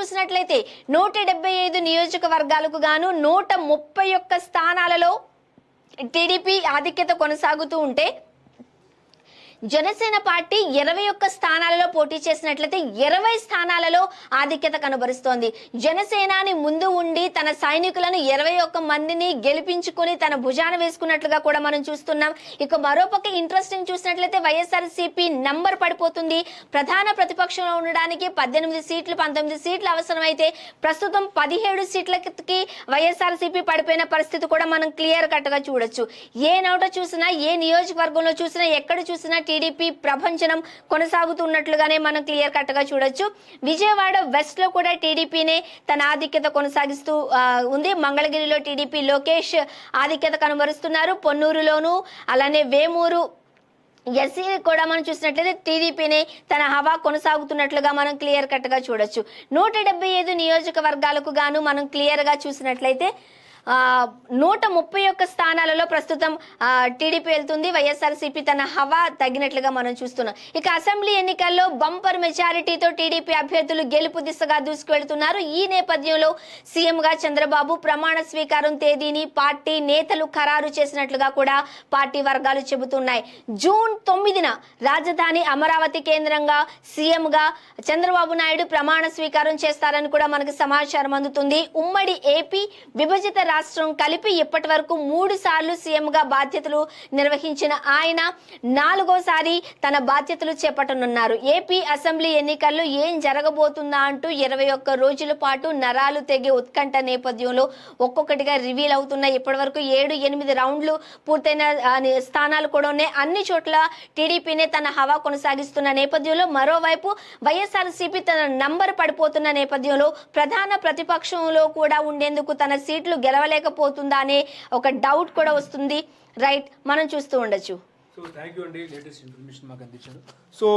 చూసినట్లయితే 175 నియోజకవర్గాలకు గాను 131 స్థానాలలో టీడీపీ ఆధిక్యత కొనసాగుతూ ఉంటే జనసేన పార్టీ 21 స్థానాలలో పోటీ చేసినట్లయితే 20 స్థానాలలో ఆధిక్యత కనబరుస్తోంది. జనసేనాని ముందు ఉండి తన సైనికులను 21 మందిని గెలిపించుకుని తన భుజాన వేసుకున్నట్లుగా కూడా మనం చూస్తున్నాం. ఇక మరోపక్క ఇంట్రెస్టింగ్ చూసినట్లయితే వైఎస్ఆర్సీపీ నంబర్ పడిపోతుంది. ప్రధాన ప్రతిపక్షంలో ఉండడానికి 18 సీట్లు 19 సీట్లు అవసరమైతే ప్రస్తుతం 17 సీట్లకి వైఎస్ఆర్సీపీ పడిపోయిన పరిస్థితి కూడా మనం క్లియర్ కట్ గా చూడొచ్చు. ఏ నోట చూసినా, ఏ నియోజకవర్గంలో చూసినా, ఎక్కడ చూసినా టీడీపీ ప్రభంజనం కొనసాగుతున్నట్లుగానే మనం క్లియర్ కట్ గా చూడొచ్చు. విజయవాడ వెస్ట్ లో కూడా టీడీపీనే తన ఆధిక్యత కొనసాగిస్తూ ఉంది. మంగళగిరిలో టీడీపీ లోకేష్ ఆధిక్యత కనబరుస్తున్నారు. పొన్నూరులోను అలానే వేమూరు ఎస్సీ కూడా మనం చూసినట్లయితే టీడీపీనే తన హవా కొనసాగుతున్నట్లుగా మనం క్లియర్ కట్ గా చూడొచ్చు. 175 నియోజకవర్గాలకు గాను మనం క్లియర్ గా చూసినట్లయితే 131 స్థానాలలో ప్రస్తుతం టీడీపీ వెళ్తుంది. వైఎస్ఆర్సీపీ తన హవా తగ్గినట్లుగా మనం చూస్తున్నాం. ఇక అసెంబ్లీ ఎన్నికల్లో బంపర్ మెజారిటీతో టీడీపీ అభ్యర్థులు గెలుపు దిశగా దూసుకువెళ్తున్నారు. ఈ నేపథ్యంలో సీఎంగా చంద్రబాబు ప్రమాణ స్వీకారం తేదీని పార్టీ నేతలు ఖరారు చేసినట్లుగా కూడా పార్టీ వర్గాలు చెబుతున్నాయి. జూన్ 9న రాజధాని అమరావతి కేంద్రంగా సీఎంగా చంద్రబాబు నాయుడు ప్రమాణ స్వీకారం చేస్తారని కూడా మనకు సమాచారం అందుతుంది. ఉమ్మడి ఏపీ విభజిత రాష్ట్రం కలిపి ఇప్పటి వరకు 3 సార్లు సీఎంగా బాధ్యతలు నిర్వహించిన ఆయన 4వసారి తన బాధ్యతలు చేపట్టనున్నారు. ఏపీ అసెంబ్లీ ఎన్నికల్లో ఏం జరగబోతుందా అంటూ 21 రోజుల పాటు నరాలు తెగే ఉత్కంఠ నేపథ్యంలో ఒక్కొక్కటిగా రివీల్ అవుతున్నాయి. ఇప్పటి వరకు 7-8 రౌండ్లు పూర్తయిన స్థానాలు కూడా ఉన్నాయి. అన్ని చోట్ల టీడీపీనే తన హవా కొనసాగిస్తున్న నేపథ్యంలో మరోవైపు వైఎస్ఆర్సీపీ తన నంబర్ పడిపోతున్న నేపథ్యంలో ప్రధాన ప్రతిపక్షంలో కూడా ఉండేందుకు తన సీట్లు గెలవలేకపోతుందా అనే ఒక డౌట్ కూడా వస్తుంది. రైట్, మనం చూస్తూ ఉండొచ్చు. సో థ్యాంక్ యూ అండి, లేటెస్ట్ ఇన్ఫర్మేషన్ మాకు అందించారు. సో